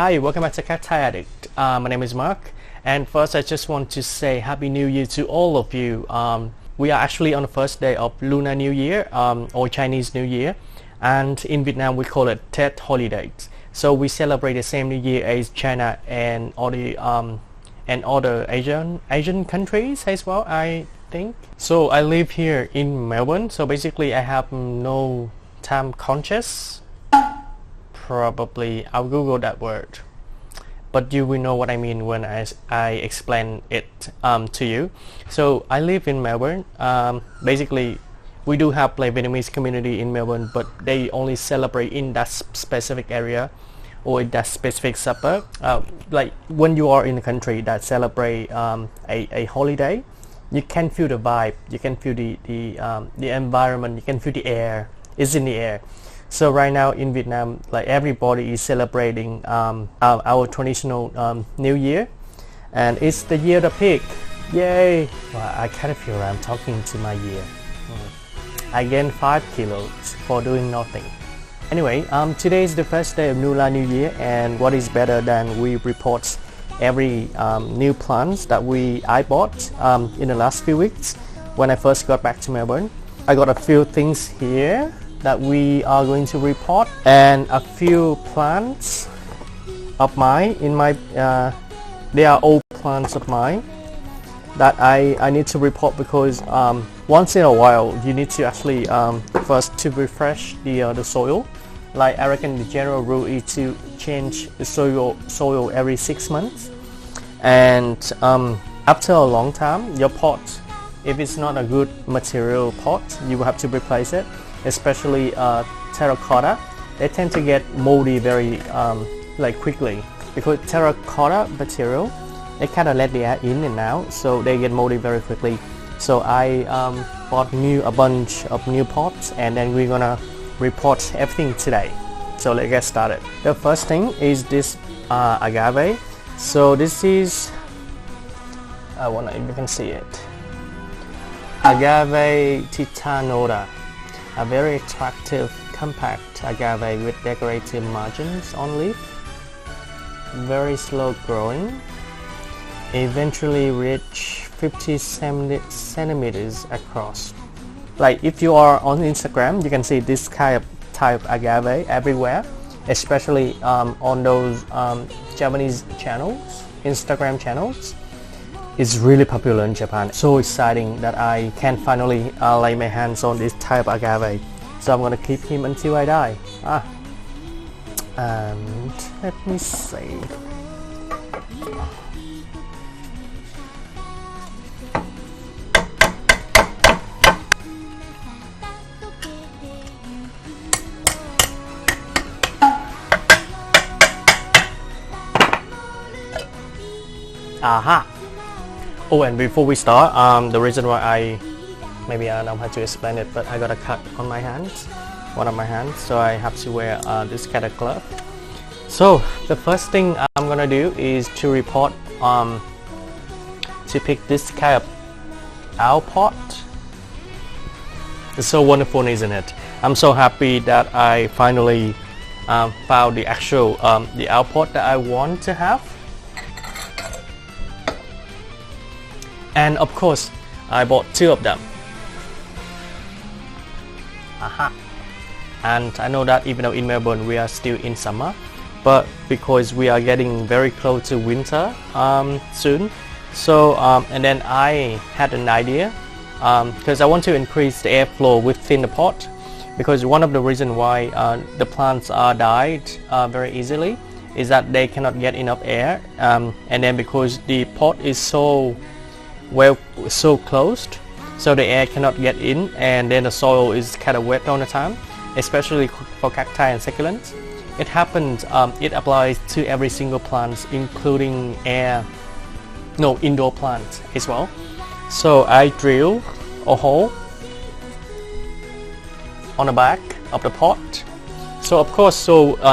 Hi, welcome back to Cacti Addict. My name is Marc, and first I just want to say Happy New Year to all of you. We are actually on the first day of Lunar New Year, or Chinese New Year, and in Vietnam we call it Tet holidays. So we celebrate the same New Year as China and all the and other Asian countries as well, I think. So I live here in Melbourne, so basically I have no time conscious. Probably I'll Google that word, but you will know what I mean when I explain it to you. So I live in Melbourne. Basically we do have like Vietnamese community in Melbourne, but they only celebrate in that specific area or in that specific suburb. Like when you are in a country that celebrate a holiday, you can feel the vibe, you can feel the environment, you can feel the air. It's in the air. So right now in Vietnam, like everybody is celebrating our traditional New Year, and it's the year of the pig. Yay! Well, I kind of feel I'm talking to my year. I gained 5 kilos for doing nothing. Anyway, today is the first day of Lunar New Year, and what is better than we report every new plants that I bought in the last few weeks when I first got back to Melbourne. I got a few things here that we are going to report, and a few plants of mine they are old plants of mine that I need to report, because once in a while you need to actually first to refresh the soil. Like I reckon the general rule is to change the soil every 6 months, and after a long time your pot, if it's not a good material pot, you will have to replace it. Especially terracotta, they tend to get moldy very quickly, because terracotta material, they kind of let the air in and out, so they get moldy very quickly. So I bought a bunch of new pots, and then we're gonna report everything today. So let's get started. The first thing is this agave. So this is, I wonder if you can see it, agave titanota. A very attractive, compact agave with decorative margins on leaf. Very slow growing. Eventually reach 50 centimeters across. Like if you are on Instagram, you can see this type of agave everywhere, especially on those Japanese channels, Instagram channels. It's really popular in Japan. So exciting that I can finally lay my hands on this type of agave. So I'm gonna keep him until I die. And let me see. Aha! Oh, and before we start, the reason why maybe I don't know how to explain it, but I got a cut on my hands, one of my hands, so I have to wear this kind of glove. So the first thing I'm gonna do is to report to pick this kind of owl pot. It's so wonderful, isn't it? I'm so happy that I finally found the actual the owl pot that I want to have. And of course, I bought 2 of them. Aha! And I know that even though in Melbourne we are still in summer, but because we are getting very close to winter soon, so and then I had an idea, because I want to increase the airflow within the pot, because one of the reasons why the plants are died very easily is that they cannot get enough air, and then because the pot is so closed, so the air cannot get in, and then the soil is kind of wet all the time, especially for cacti and succulents. It happens, it applies to every single plant, including indoor plants as well. So I drill a hole on the back of the pot. So of course,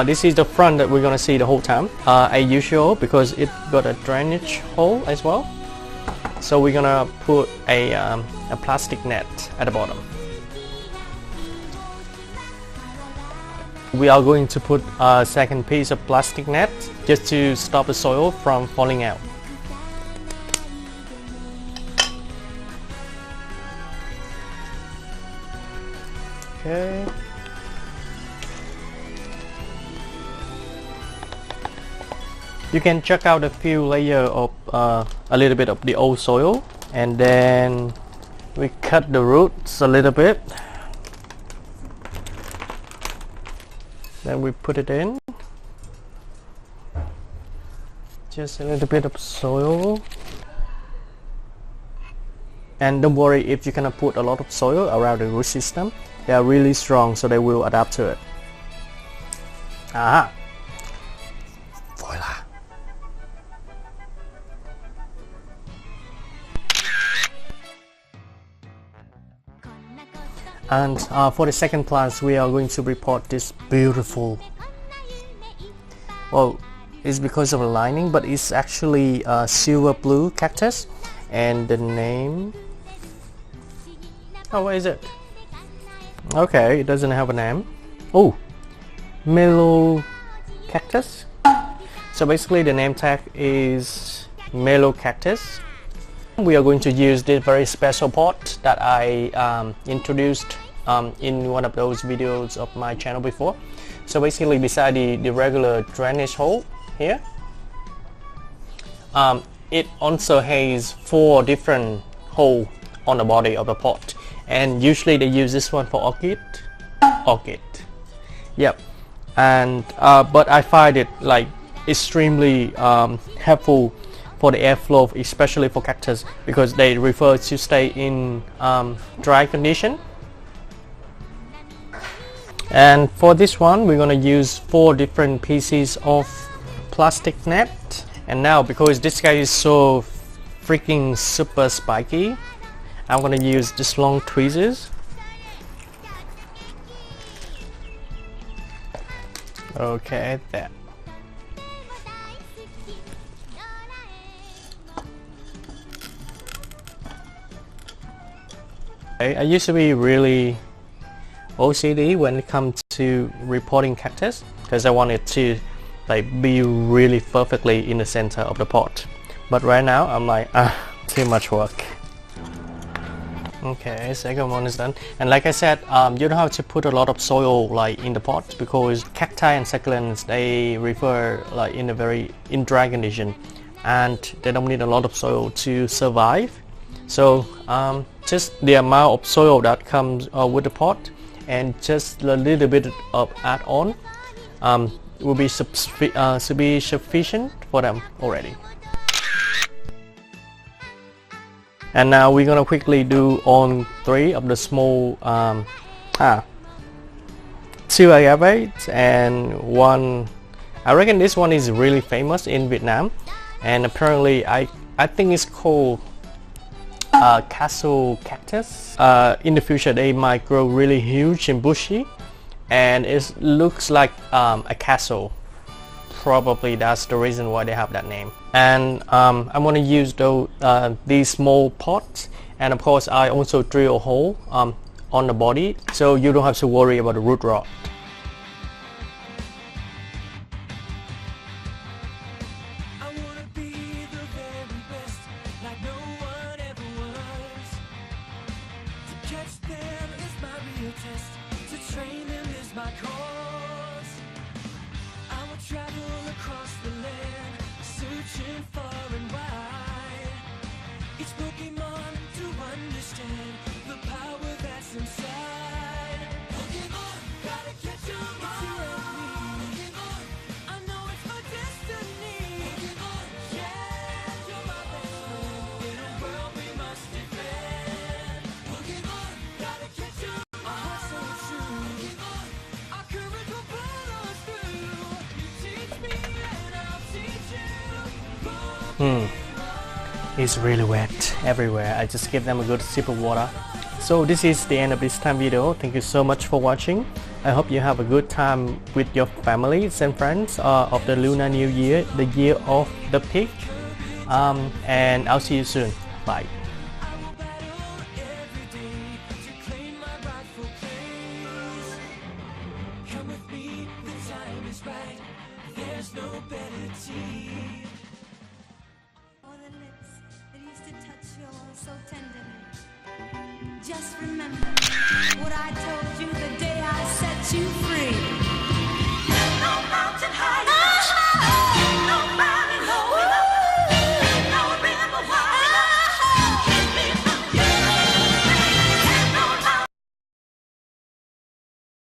this is the front that we're gonna see the whole time, as usual, because it got a drainage hole as well. So we're gonna put a plastic net at the bottom. We are going to put a second piece of plastic net just to stop the soil from falling out. Okay. You can check out a few layers of a little bit of the old soil, and then we cut the roots a little bit. Then we put it in. Just a little bit of soil. And don't worry if you cannot put a lot of soil around the root system. They are really strong, so they will adapt to it. Aha! Voila! And for the second plant, we are going to repot this beautiful, well, it's because of the lining, but it's actually a silver blue cactus, and the name, oh, what is it? Okay, it doesn't have a name. Oh, mellow cactus. So basically the name tag is mellow cactus. We are going to use this very special pot that I introduced in one of those videos of my channel before. So basically beside the regular drainage hole here, it also has 4 different holes on the body of the pot, and usually they use this one for orchid. Yep. And but I find it like extremely helpful for the airflow, especially for cactus, because they prefer to stay in dry condition. And for this one, we're gonna use 4 different pieces of plastic net. And now, because this guy is so freaking super spiky, I'm gonna use this long tweezers. Okay, there. I used to be really OCD when it comes to repotting cactus, because I wanted to like be really perfectly in the center of the pot. But right now I'm like, too much work. Okay, second one is done. And like I said, you don't have to put a lot of soil like in the pot, because cacti and succulents, they refer like in dry condition, and they don't need a lot of soil to survive. So just the amount of soil that comes with the pot, and just a little bit of add-on will be sufficient for them already. And now we're gonna quickly do on 3 of the small 2 agaves and 1. I reckon this one is really famous in Vietnam, and apparently I think it's called castle cactus. In the future they might grow really huge and bushy, and it looks like a castle. Probably that's the reason why they have that name. And I'm gonna use these small pots, and of course I also drill a hole on the body, so you don't have to worry about the root rot. It's really wet everywhere. I just give them a good sip of water. So this is the end of this time video. Thank you so much for watching. I hope you have a good time with your families and friends of the Lunar New Year, the year of the pig. And I'll see you soon. Bye. Come with me. Just remember what I told you the day I set you free.